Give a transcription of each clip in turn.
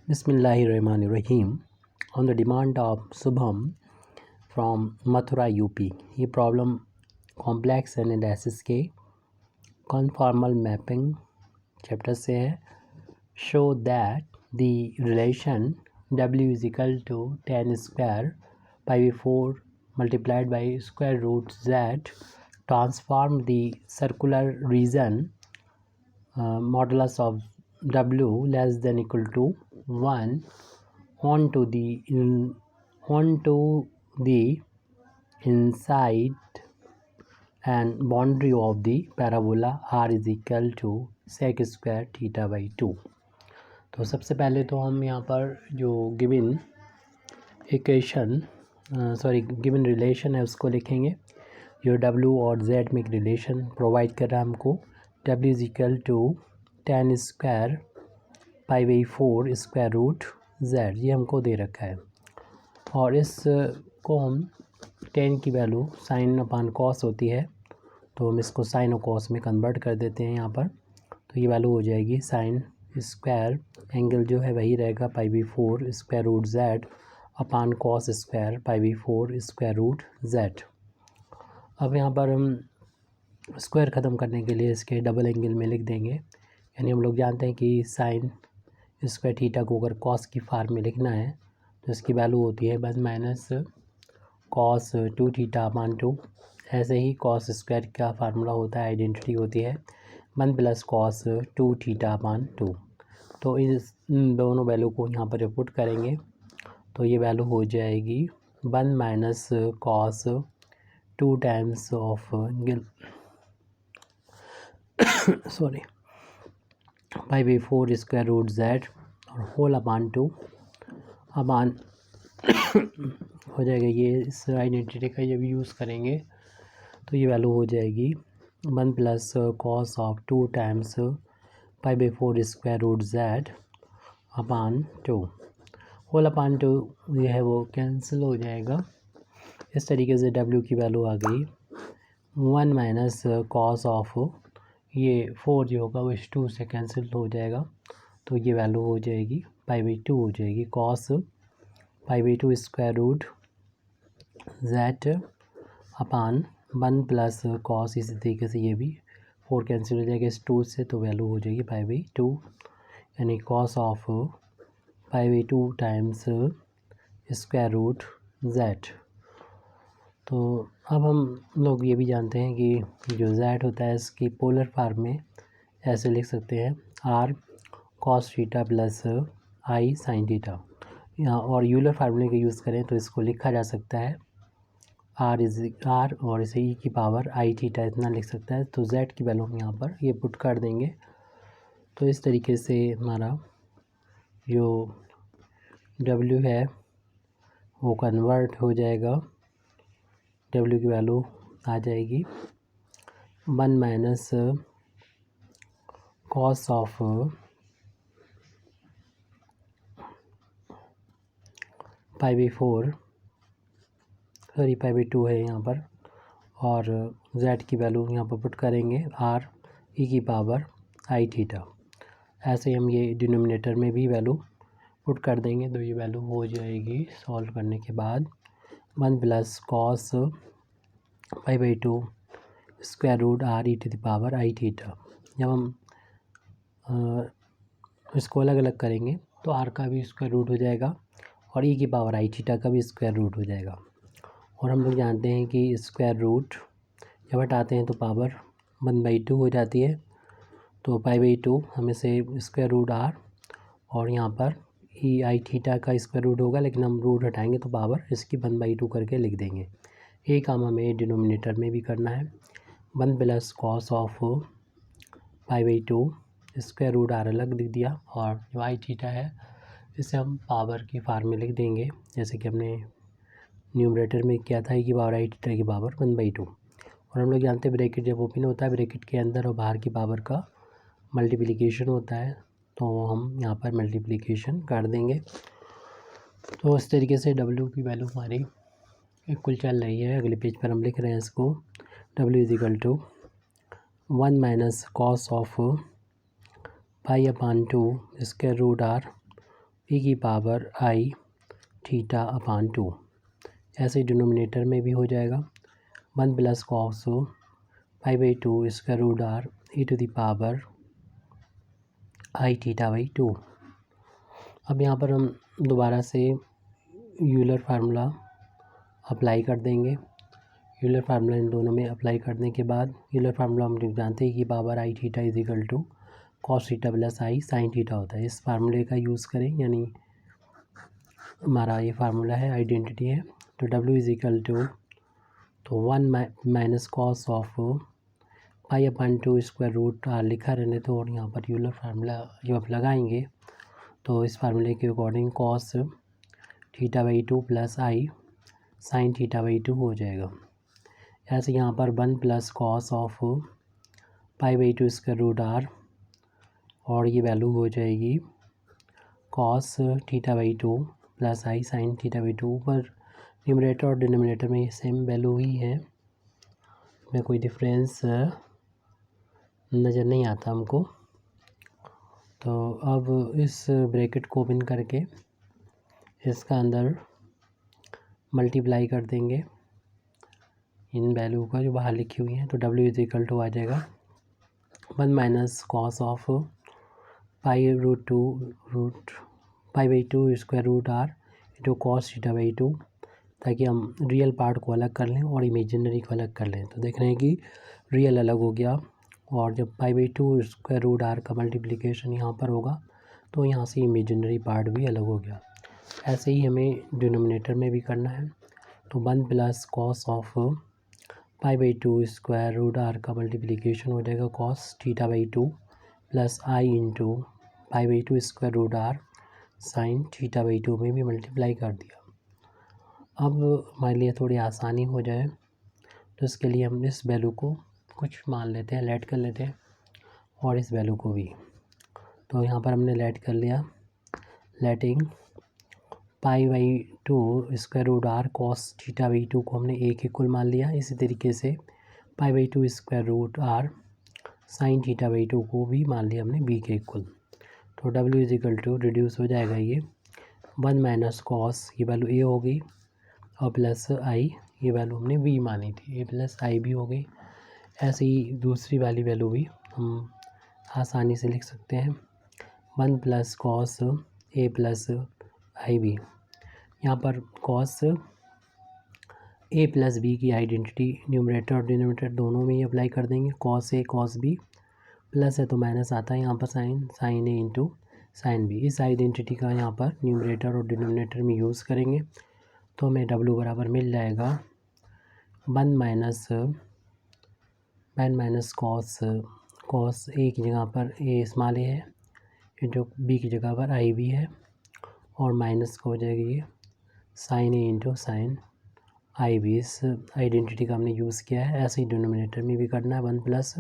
Bismillahirrahmanirrahim. On the demand of Subham from Mathura, UP. ये problem complex analysis के conformal mapping chapter से है. Show that the relation W is equal to tan square pi by 4 multiplied by square root Z transform the circular region modulus of W less than equal to 1 onto the inside and boundary of the parabola r is equal to sec square theta by 2. तो सबसे पहले तो हम यहाँ पर जो given relation है उसको लिखेंगे. जो W और Z में एक रिलेशन प्रोवाइड कर रहा है हमको. W is equal to tan square pi by 4 square root Z, ये हमको दे रखा है. और इस को हम tan की वैल्यू साइन अपान कॉस होती है, तो हम इसको साइन और कॉस में कन्वर्ट कर देते हैं यहाँ पर. तो ये वैल्यू हो जाएगी साइन स्क्वायर, एंगल जो है वही रहेगा pi by 4 square root Z upon cos square pi by 4 square root Z. अब यहाँ पर हम स्क्वायर ख़त्म करने के लिए इसके डबल एंगल में लिख देंगे. यानी हम लोग जानते हैं कि साइन स्क्वायर थीटा को अगर कॉस की फार्म में लिखना है तो इसकी वैल्यू होती है 1 माइनस कॉस 2 थीटा अपान 2. ऐसे ही कॉस स्क्वायर का फार्मूला होता है, आइडेंटिटी होती है 1 प्लस कॉस 2 थीटा अपान 2. तो इन दोनों वैल्यू को यहाँ पर पुट करेंगे तो ये वैल्यू हो जाएगी 1 minus cos 2 times of pi by 4 square root Z और होल अपान 2 अपान हो जाएगा. ये इस आइडेंटिटी का जब यूज़ करेंगे तो ये वैल्यू हो जाएगी 1 plus cos of 2 times pi by 4 square root Z upon 2. Whole upon 2 ये है वो कैंसिल हो जाएगा. इस तरीके से W की वैल्यू आ गई 1 माइनस कॉस ऑफ ये 4 जो होगा वो इस 2 से कैंसिल हो जाएगा. तो ये वैल्यू हो जाएगी पाई बाई 2 हो जाएगी cos pi by 2 square root Z upon 1 plus cos. इसी तरीके से ये भी 4 कैंसिल हो जाएगा इस 2 से, तो वैल्यू हो जाएगी पाई बाई 2 यानी cos of pi by 2 times square root Z. तो अब हम लोग ये भी जानते हैं कि जो Z होता है इसकी पोलर फॉर्म में ऐसे लिख सकते हैं R cos theta plus I sine theta. यहाँ और यूलर फार्मूले का यूज़ करें तो इसको लिखा जा सकता है R और इसे E की पावर I थीटा इतना लिख सकता है. तो Z की वैल्यू हम यहाँ पर ये पुट कर देंगे. तो इस तरीके से हमारा जो W है वो कन्वर्ट हो जाएगा. W की वैल्यू आ जाएगी 1 minus cos of pi by 4 pi by 2 है यहाँ पर. और Z की वैल्यू यहाँ पर पुट करेंगे R E की पावर I थीटा. ऐसे हम ये डिनोमिनेटर में भी वैल्यू पुट कर देंगे तो ये वैल्यू हो जाएगी सॉल्व करने के बाद 1 plus cos pi by 2 square root R E to the power I थीटा. जब हम इसको अलग अलग करेंगे तो R का भी स्क्वायर रूट हो जाएगा और E की पावर I थीटा का भी स्क्वायर रूट हो जाएगा. और हम लोग जानते हैं कि स्क्वायर रूट जब हटाते हैं तो पावर 1/2 हो जाती है. तो पाई बाई 2 हमें से स्क्वायर रूट R और यहाँ पर E I थीटा का स्क्वायर रूट होगा, लेकिन हम रूट हटाएंगे तो पावर इसकी 1/2 करके लिख देंगे. ये काम हमें डिनोमिनेटर में भी करना है. 1 plus cos of pi by 2 square root R अलग लिख दिया और जो I थीटा है इसे हम पावर की फार्म में लिख देंगे जैसे कि हमने न्यूमरेटर में किया था E की पावर I थीटा की पावर 1/2. और हम लोग जानते हैं ब्रैकेट जब ओपन होता है ब्रैकेट के अंदर और बाहर की पावर का मल्टीप्लिकेशन होता है, तो हम यहाँ पर मल्टीप्लिकेशन कर देंगे. तो इस तरीके से W की वैल्यू हमारी इक्वल चल रही है. अगले पेज पर हम लिख रहे हैं इसको W is equal to 1 minus cos of pi upon 2 square root R P की पावर आई थीटा अपान 2। ऐसे डिनोमिनेटर में भी हो जाएगा 1 plus cos pi by 2 square root R e to the power i theta by 2। अब यहाँ पर हम दोबारा से यूलर फार्मूला अप्लाई कर देंगे। यूलर फार्मूला इन दोनों में अप्लाई करने के बाद यूलर फार्मूला हम जानते हैं कि power i theta is equal to cos theta plus i sine theta होता है। इस फार्मूले का यूज़ करें, यानी हमारा ये फार्मूला है, आइडेंटिटी है। तो W इज इक्वल टू तो 1 minus cos of pi upon 2 square root R लिखा रहने तो, और यहाँ पर यूलर फार्मूला जब आप लगाएंगे तो इस फार्मूले के according cos theta by 2 plus i sine theta by 2 हो जाएगा। ऐसे यहाँ पर 1 plus cos of pi by 2 square root are, और ये वैल्यू हो जाएगी cos theta by 2 plus i sine theta by 2। ऊपर न्यूमरेटर और डिनोमिनेटर में सेम वैल्यू ही है, में कोई डिफरेंस नज़र नहीं आता हमको। तो अब इस ब्रैकेट को ओपन करके इसका अंदर मल्टीप्लाई कर देंगे इन वैल्यू का जो बाहर लिखी हुई है। तो W इज इक्वल टू आ जाएगा 1 minus cos of pi by 2 square root are into cos theta by 2, ताकि हम रियल पार्ट को अलग कर लें और इमेजिनरी को अलग कर लें। तो देख रहे हैं कि रियल अलग हो गया, और जब pi by 2 square root R का मल्टीप्लिकेशन यहाँ पर होगा तो यहाँ से इमेजिनरी पार्ट भी अलग हो गया। ऐसे ही हमें डिनोमिनेटर में भी करना है। तो 1 plus cos of pi by 2 square root R का मल्टीप्लिकेशन हो जाएगा cos theta by 2 plus i into pi by 2 square root R sine theta by 2 में भी मल्टीप्लाई कर दिया। अब हमारे लिए थोड़ी आसानी हो जाए तो इसके लिए हम इस वैल्यू को कुछ मान लेते हैं, लेट कर लेते हैं, और इस वैल्यू को भी। तो यहाँ पर हमने लेट कर लिया, letting pi by 2 square root r cos theta by 2 को हमने एक इक्वल मान लिया। इसी तरीके से pi by 2 square root R sine theta by 2 को भी मान लिया हमने बी के इक्वल। तो W is equal to reduce हो जाएगा ये 1 माइनस कॉस, ये वैल्यू ए हो गई, और प्लस आई, ये वैल्यू हमने बी मानी थी, ए प्लस आई भी हो गई। ऐसे ही दूसरी वाली वैल्यू भी हम आसानी से लिख सकते हैं 1 प्लस कॉस ए प्लस आई बी। यहाँ पर कॉस ए प्लस बी की आइडेंटिटी न्यूमरेटर और डिनोमिनेटर दोनों में ही अप्लाई कर देंगे। Cos A cos B, plus है तो माइनस आता है यहाँ पर साइन ए इंटू साइन बी। इस आइडेंटिटी का यहाँ पर न्यूमरेटर और डिनोमिनेटर में यूज़ करेंगे तो हमें W बराबर मिल जाएगा 1 माइनस कॉस ए की जगह पर ए स्मॉल ए है, इंटू बी की जगह पर आई बी है, और माइनस का हो जाएगा ये साइन ए इंटू साइन आई बी। इस आइडेंटिटी का हमने यूज़ किया है। ऐसे ही डिनोमिनेटर में भी करना है 1 प्लस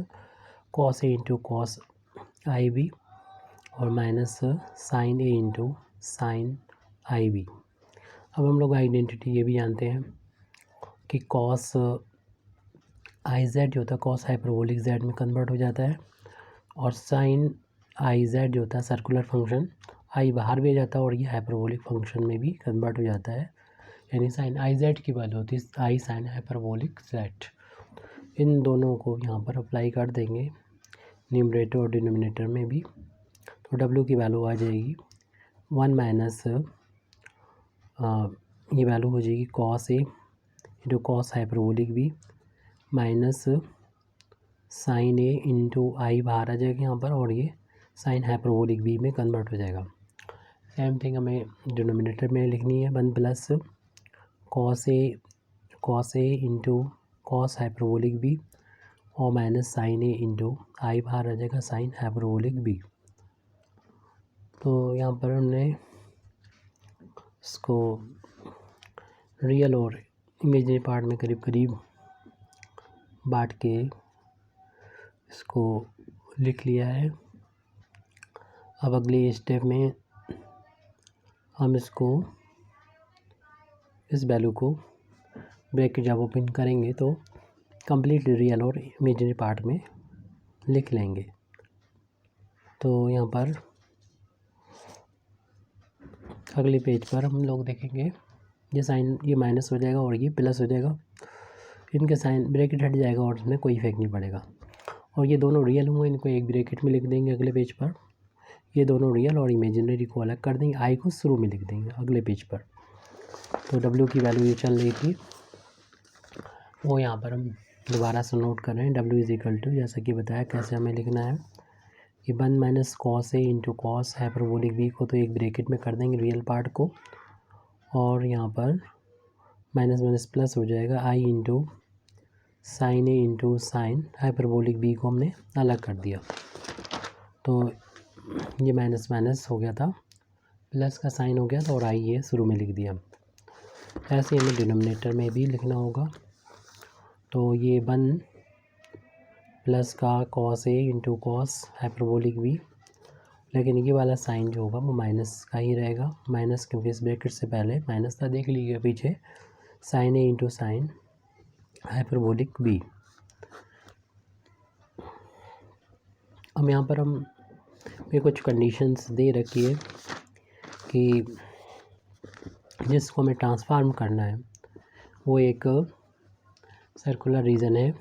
कॉस ए इंटू कॉस आई बी, और माइनस साइन ए इंटू साइन आई बी। अब हम लोग आइडेंटिटी ये भी जानते हैं कि कॉस आई जेड जो होता है कॉस हाइपरबोलिक जेड में कन्वर्ट हो जाता है, और साइन आई जेड जो होता है सर्कुलर फंक्शन आई बाहर भी आ जाता है और ये हाइपरबोलिक फंक्शन में भी कन्वर्ट हो जाता है। यानी साइन आई जेड की वैल्यू होती है आई साइन हाइपरबोलिक जेड। इन दोनों को यहाँ पर अप्लाई कर देंगे न्यूमरेटर और डिनोमिनेटर में भी। तो W की वैल्यू आ जाएगी 1 माइनस ये वैल्यू हो जाएगी cos A into cos hyperbolic b, minus sine A into i बाहर आ जाएगा यहाँ पर, और ये साइन हाइपरबोलिक बी में कन्वर्ट हो जाएगा। सेम थिंग हमें डिनोमिनेटर में लिखनी है 1 प्लस कॉस ए इंटू कॉस हाइपरबोलिक बी, और minus sine A into i बाहर आ जाएगा साइन हाइपरबोलिक बी। तो यहाँ पर हमने इसको रियल और इमेजिनरी पार्ट में करीब करीब बांट के इसको लिख लिया है। अब अगले स्टेप में हम इसको इस वैल्यू को ब्रैकेट जब ओपन करेंगे तो कंप्लीट रियल और इमेजिनरी पार्ट में लिख लेंगे। तो यहाँ पर अगले पेज पर हम लोग देखेंगे ये साइन, ये माइनस हो जाएगा और ये प्लस हो जाएगा, इनके साइन ब्रैकेट हट जाएगा और इसमें कोई इफेक्ट नहीं पड़ेगा। और ये दोनों रियल होंगे, इनको एक ब्रैकेट में लिख देंगे अगले पेज पर। ये दोनों रियल और इमेजिनरी को अलग कर देंगे, आई को शुरू में लिख देंगे अगले पेज पर। तो डब्ल्यू की वैल्यू ये चल रही थी वो यहाँ पर हम दोबारा से नोट कर रहे हैं। डब्ल्यू इज इक्वल टू, जैसा कि बताया कैसे हमें लिखना है, कि 1 माइनस कॉस ए इंटू कॉस हाइपरबोलिक बी को तो एक ब्रैकेट में कर देंगे रियल पार्ट को, और यहाँ पर माइनस माइनस प्लस हो जाएगा, आई इंटू साइन ए इंटू साइन हाइपरबोलिक बी को हमने अलग कर दिया। तो ये माइनस माइनस हो गया था, प्लस का साइन हो गया था, और आई ये शुरू में लिख दिया। ऐसे हमें डिनोमिनेटर में भी लिखना होगा। तो ये 1 प्लस का cos A into cos hyperbolic B, लेकिन ये वाला साइन जो होगा वो माइनस का ही रहेगा, माइनस क्योंकि इस ब्रैकेट से पहले माइनस था, देख लीजिए पीछे, साइन ए इंटू साइन हाइपरबोलिक बी। अब यहाँ पर हम ये कुछ कंडीशंस दे रखी है कि जिसको हमें ट्रांसफार्म करना है वो एक सर्कुलर रीजन है,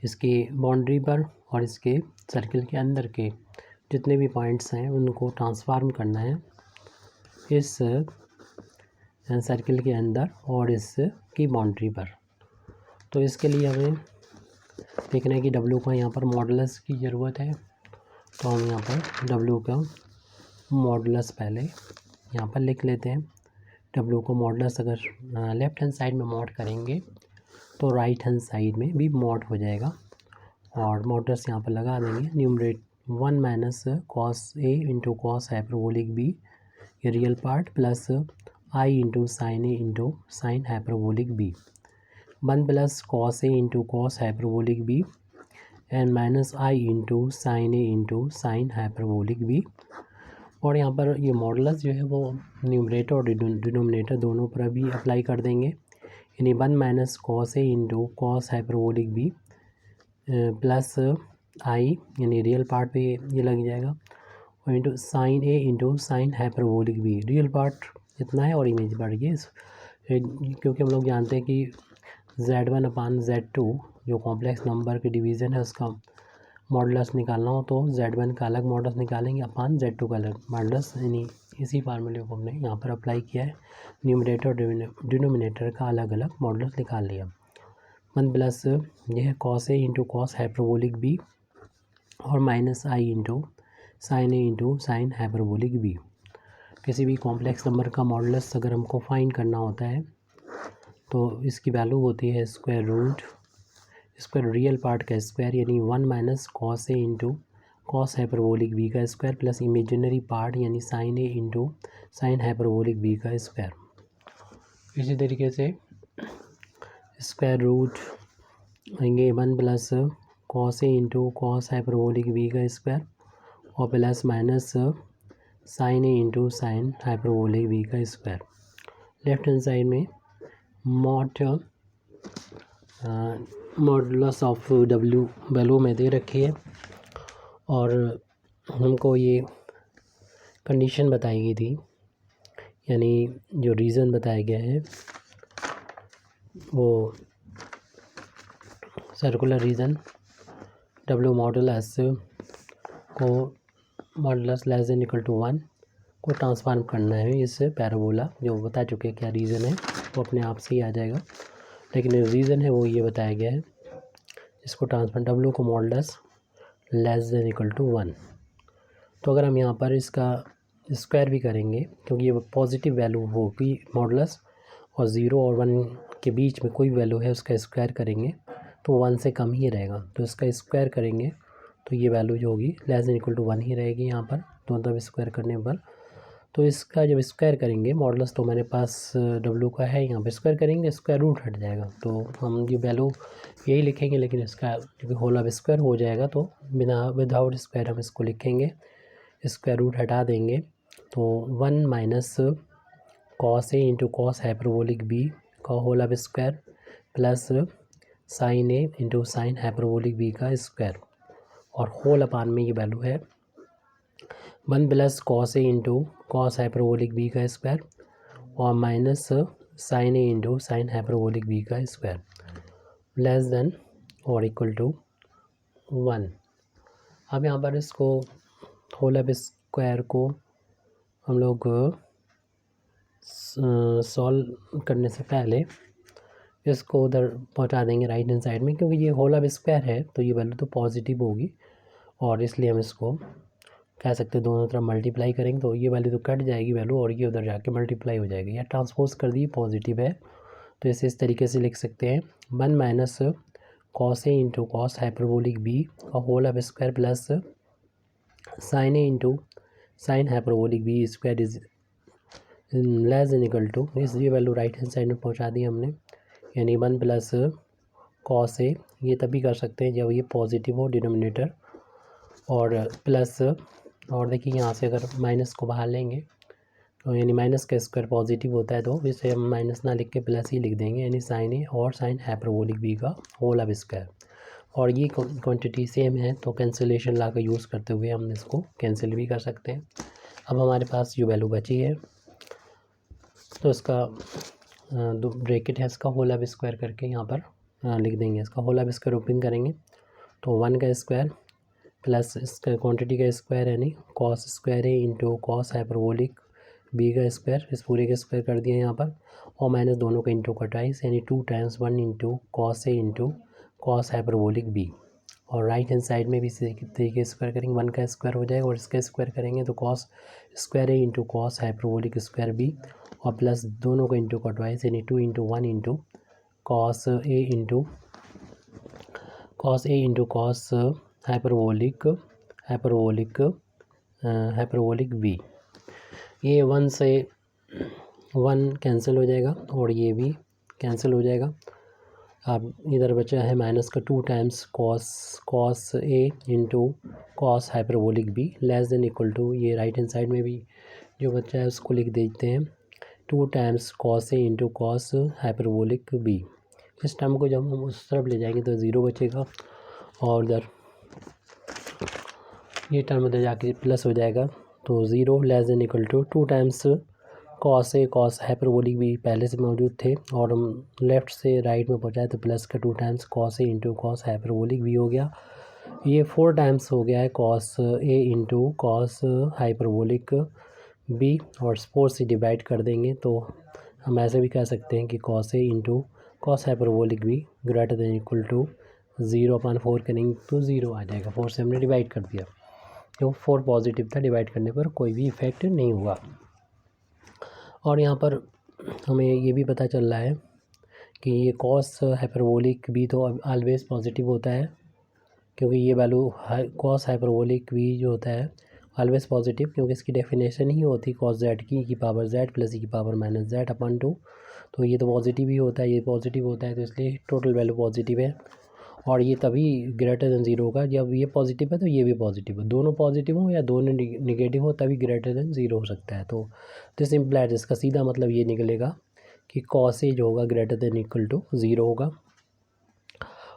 इसकी बाउंड्री पर और इसके सर्किल के अंदर के जितने भी पॉइंट्स हैं उनको ट्रांसफार्म करना है इस सर्किल के अंदर और इसकी बाउंड्री पर। तो इसके लिए हमें देखना है कि डब्ल्यू का यहाँ पर मॉडुलस की ज़रूरत है। तो हम यहाँ पर डब्ल्यू का मॉडुलस पहले यहाँ पर लिख लेते हैं। डब्ल्यू को मॉडुलस अगर लेफ़्ट हैंड साइड में मॉड करेंगे तो राइट हैंड साइड में भी मॉड हो जाएगा, और मॉडुलस यहाँ पर लगा देंगे। न्यूमरेट 1 माइनस कॉस ए इंटू कॉस हाइपरबोलिक बी, ये real part, plus i into sine A into sine hyperbolic B, 1 plus cos A into cos hyperbolic B and minus i into sine A into sine hyperbolic B. और यहाँ पर ये modulus जो है वो numerator और denominator दोनों पर भी अप्लाई कर देंगे, यानी 1 minus cos A into cos hyperbolic b plus i, यानी रियल पार्ट पे ये लग जाएगा, और इंटू साइन ए into sine hyperbolic b, real part इतना है और इमेज पार्ट ये, क्योंकि हम लोग जानते हैं कि Z1 अपान Z2 जो कॉम्प्लेक्स नंबर के डिवीज़न है उसका मॉडुलस निकालना हो तो Z1 का अलग मॉडुलस निकालेंगे अपान Z2 का अलग मॉडुलस, यानी इसी फार्मूले को हमने यहाँ पर अप्लाई किया है। न्यूमरेटर और डिनोमिनेटर का अलग अलग मॉडुलस निकाल लिया। 1 प्लस यह है cos A into cos hyperbolic B और minus i into sine A into sine hyperbolic B. किसी भी कॉम्प्लेक्स नंबर का मॉडुलस अगर हमको फाइंड करना होता है तो इसकी वैल्यू होती है square root, square real part का स्क्वायर, यानी 1 माइनस कॉस ए इंटू कॉस हाइपरबोलिक बी का स्क्वायर प्लस इमेजिनरी पार्ट यानी साइन ए इंटू साइन हाइपरबोलिक बी का स्क्वायर। इसी तरीके से स्क्वायर रूट आएंगे 1 प्लस कॉस ए इंटू कॉस हाइपरबोलिक बी का स्क्वायर और प्लस माइनस साइन ए इंटू साइन हाइपरबोलिक बी का स्क्वायर। लेफ्ट हैंड साइड में मॉडुलस ऑफ डब्ल्यू वैल्यू में दे रखी है और हमको ये कंडीशन बताई गई थी, यानी जो रीज़न बताया गया है वो सर्कुलर रीज़न डब्ल्यू मॉडुलस को modulus less than equal to 1 को ट्रांसफार्म करना है इस पैराबोला, जो बता चुके हैं क्या रीज़न है वो अपने आप से ही आ जाएगा, लेकिन रीज़न है वो ये बताया गया है इसको ट्रांसफर डब्ल्यू को modulus less than equal to 1। तो अगर हम यहाँ पर इसका स्क्वायर भी करेंगे क्योंकि ये पॉजिटिव वैल्यू होगी मॉडुलस और 0 और 1 के बीच में कोई वैल्यू है उसका स्क्वायर करेंगे तो 1 से कम ही रहेगा, तो इसका स्क्वायर करेंगे तो ये वैल्यू जो होगी लेस देन इक्वल टू 1 ही रहेगी यहाँ पर दोनों तरफ स्क्वायर करने पर। तो इसका जब स्क्वायर करेंगे मॉडुलस तो मेरे पास डब्ल्यू का है, यहाँ पे स्क्वायर करेंगे स्क्वायर रूट हट जाएगा तो हम ये वैल्यू यही लिखेंगे, लेकिन इसका क्योंकि होल ऑफ स्क्वायर हो जाएगा तो बिना विदाउट स्क्वायर हम इसको लिखेंगे, स्क्वायर रूट हटा देंगे तो 1 माइनस कॉस ए इंटू कॉस हाइपरबोलिक बी का whole of square plus sine A into sine hyperbolic B का स्क्वायर और होल अपान में ये वैल्यू है 1 प्लस कॉस ए इंटू कॉस हाइपरबोलिक बी का स्क्वायर और माइनस साइन ए इंटू साइन हाइपरबोलिक बी का square less than और इक्वल टू 1। अब यहाँ पर इसको होल स्क्वायर को हम लोग सॉल्व करने से पहले इसको उधर पहुँचा देंगे राइट हैंड साइड में, क्योंकि ये होल स्क्वायर है तो ये वैल्यू तो पॉजिटिव होगी और इसलिए हम इसको कह सकते हैं दोनों तरफ मल्टीप्लाई करेंगे तो ये वैल्यू तो कट जाएगी वैल्यू और ये उधर जाके मल्टीप्लाई हो जाएगी। या ट्रांसपोज कर दी पॉजिटिव है तो इसे इस तरीके से लिख सकते हैं 1 माइनस कॉस ए इंटू कॉस हाइपरबोलिक बी का whole square plus sine A into sine hyperbolic B square is less than equal to, इस ये वैल्यू राइट हैंड साइड में पहुंचा दी हमने, यानी 1 प्लस कॉस ए, ये तभी कर सकते हैं जब ये पॉजिटिव हो डिनोमिनेटर और प्लस, और देखिए यहाँ से अगर माइनस को बाहर लेंगे तो यानी माइनस का स्क्वायर पॉजिटिव होता है तो इसे हम माइनस ना लिख के प्लस ही लिख देंगे, यानी साइन ए और साइन हाइपरबोलिक बी का होल स्क्वायर। और ये क्वांटिटी सेम है तो कैंसिलेशन ला का यूज़ करते हुए हम इसको कैंसिल भी कर सकते हैं। अब हमारे पास जो वैल्यू बची है तो इसका ब्रैकेट है, इसका होल स्क्वायर करके यहाँ पर लिख देंगे। इसका होल स्क्वायर ओपन करेंगे तो 1 का स्क्वायर प्लस इसका क्वांटिटी का स्क्वायर यानी कॉस स्क्वायर है इंटू कॉस हाइपरबोलिक बी का स्क्वायर, इस पूरे का स्क्वायर कर दिया यहाँ पर, और माइनस दोनों का इंटू का ट्वाइस यानी 2 टाइम्स 1 इंटू कॉस ए इंटू कॉस हाइपरबोलिक बी। और राइट हैंड साइड में भी इसी तरीके स्क्वायर करेंगे, 1 का स्क्वायर हो जाएगा और इसका स्क्वायर करेंगे तो cos square a into cos hyperbolic square b और प्लस दोनों का इंटू का ट्वाइस यानी 2 इंटू 1 इंटू कॉस ए इंटू कॉस हाइपरबोलिक बी। ये 1 से 1 कैंसिल हो जाएगा और ये भी कैंसिल हो जाएगा। अब इधर बचा है माइनस का 2 times cos A into cos hyperbolic B less than equal to, ये राइट हैंड साइड में भी जो बचा है उसको लिख देते हैं 2 टाइम्स कॉस ए इंटू कॉस हाइपरबोलिक बी। इस टर्म को जब हम उस तरफ ले जाएंगे तो 0 बचेगा और उधर ये टर्म उधर जाके प्लस हो जाएगा तो 0 less than equal to 2 times cos A cos hyperbolic B पहले से मौजूद थे और हम लेफ़्ट से राइट में पहुंचाए तो प्लस का 2 टाइम्स कॉस ए इंटू कॉस हाइपरबोलिक बी हो गया। ये 4 टाइम्स हो गया है cos A into cos hyperbolic B और 4 से डिवाइड कर देंगे तो हम ऐसे भी कह सकते हैं कि cos A into cos hyperbolic B greater than equal to 0/4 करेंगे तो 0 आ जाएगा। 4 से हमने डिवाइड कर दिया, क्यों 4 पॉजिटिव था, डिवाइड करने पर कोई भी इफेक्ट नहीं हुआ। और यहाँ पर हमें ये भी पता चल रहा है कि ये कॉस हाइपरबोलिक बी तो ऑलवेज पॉजिटिव होता है, क्योंकि ये वैल्यू कॉस हाइपरबोलिक बी जो होता है ऑलवेज पॉजिटिव, क्योंकि इसकी डेफिनेशन ही होती कॉस जेड की पावर जेड प्लस की पावर माइनस जेड अपन 2, तो ये तो पॉजिटिव ही होता है, ये पॉजिटिव होता है तो इसलिए टोटल वैल्यू पॉजिटिव है। और ये तभी ग्रेटर देन 0 होगा जब ये पॉजिटिव है तो ये भी पॉजिटिव है, दोनों पॉजिटिव हो या दोनों निगेटिव हो तभी ग्रेटर देन 0 हो सकता है। तो दिस इम्प्लाइज, इसका सीधा मतलब ये निकलेगा कि कॉस ए जो होगा ग्रेटर देन इक्वल टू 0 होगा।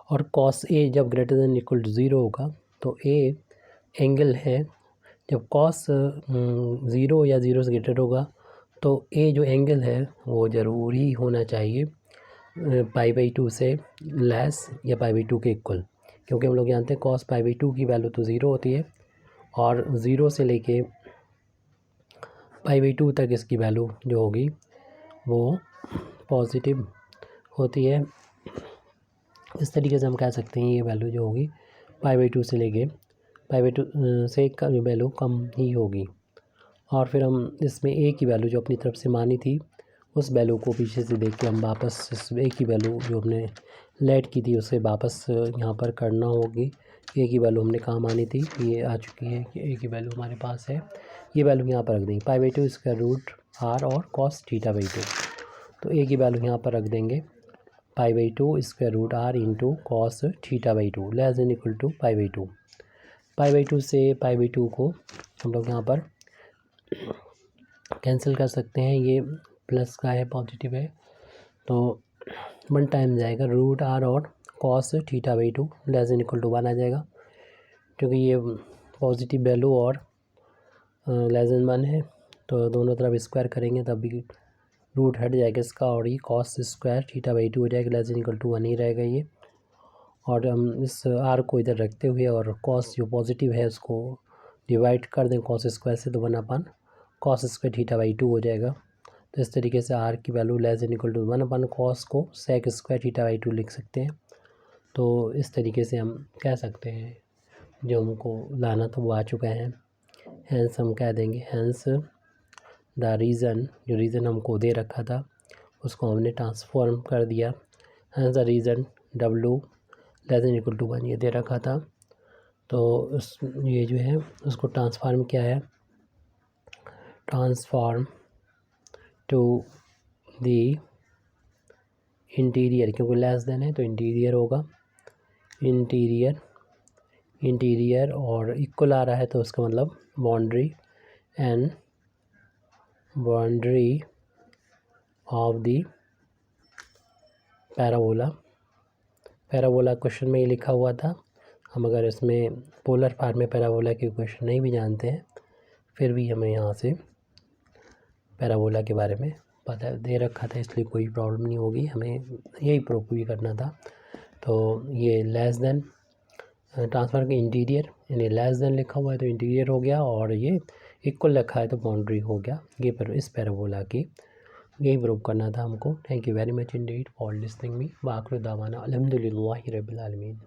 और कॉस ए जब ग्रेटर देन इक्वल टू 0 होगा तो ए एंगल है, जब कॉस 0 या 0 से ग्रेटर होगा तो ए जो एंगल है वो ज़रूरी होना चाहिए π/2 से लेस या π/2 के इक्वल, क्योंकि हम लोग जानते हैं cos π/2 की वैल्यू तो 0 होती है और 0 से लेके π/2 तक इसकी वैल्यू जो होगी वो पॉजिटिव होती है। इस तरीके से हम कह सकते हैं ये वैल्यू जो होगी π/2 से लेके π/2 से वैल्यू कम ही होगी। और फिर हम इसमें ए की वैल्यू जो अपनी तरफ से मानी थी उस वैल्यू को पीछे से देख के हम वापस इस ए की वैल्यू जो हमने लेट की थी उसे वापस यहाँ पर करना होगी। ए की वैल्यू हमने कहाँ मानी थी, ये आ चुकी है कि ए की वैल्यू हमारे पास है, ये वैल्यू यहाँ पर रख देंगे π/2 स्क्वायर रूट आर और cos θ/2, तो ए की वैल्यू यहाँ पर रख देंगे π/2 square root are into cos θ/2 less than equal to π/2। π/2 से π/2 को हम लोग यहाँ पर कैंसिल कर सकते हैं, ये प्लस का है पॉजिटिव है तो 1 टाइम जाएगा रूट आर और cos θ/2 less than equal to 1 आ जाएगा, क्योंकि ये पॉजिटिव वैल्यू और लेस देन 1 है, तो दोनों तरफ स्क्वायर करेंगे तब भी रूट हट जाएगा इसका, और ये कॉस स्क्वायर थीटा/2 हो जाएगा, लेस देन इक्वल टू 1 ही रहेगा ये। और हम इस आर को इधर रखते हुए और कॉस जो पॉजिटिव है उसको डिवाइड कर दें कॉस स्क्वायर से, तो 1 कॉस स्क्वायर थीटा/2 हो जाएगा। तो इस तरीके से आर की value less than equal to 1 cos को सेक स्क्वायर थीटा/2 लिख सकते हैं। तो इस तरीके से हम कह सकते हैं, जो हमको लाना था वो आ चुका है। हैंस हम कह देंगे हैंस द रीज़न, जो रीज़न हमको दे रखा था उसको हमने ट्रांसफॉर्म कर दिया। Hence the region W less than equal to 1 ये दे रखा था, तो ये जो है उसको ट्रांसफॉर्म किया है, ट्रांसफॉर्म टू दी इंटीरियर, क्योंकि लेस देन है तो इंटीरियर होगा, इंटीरियर और इक्वल आ रहा है तो उसका मतलब boundary and boundary of the parabola question में ही लिखा हुआ था। हम अगर इसमें पोलर फॉर्म में पैराबोला के क्वेश्चन नहीं भी जानते हैं, फिर भी हमें यहाँ से पैराबोला के बारे में पता दे रखा था, इसलिए कोई प्रॉब्लम नहीं होगी, हमें यही प्रूफ भी करना था। तो ये लेस देन ट्रांसफर के इंटीरियर, यानी लेस देन लिखा हुआ है तो इंटीरियर हो गया, और ये इक्वल रखा है तो बाउंड्री हो गया। ये पर इस पैराबोला की यही प्रूव करना था हमको। Thank you very much indeed for listening me. वाखिर दावाना अल्हम्दुलिल्लाहि रब्बिल आलमीन।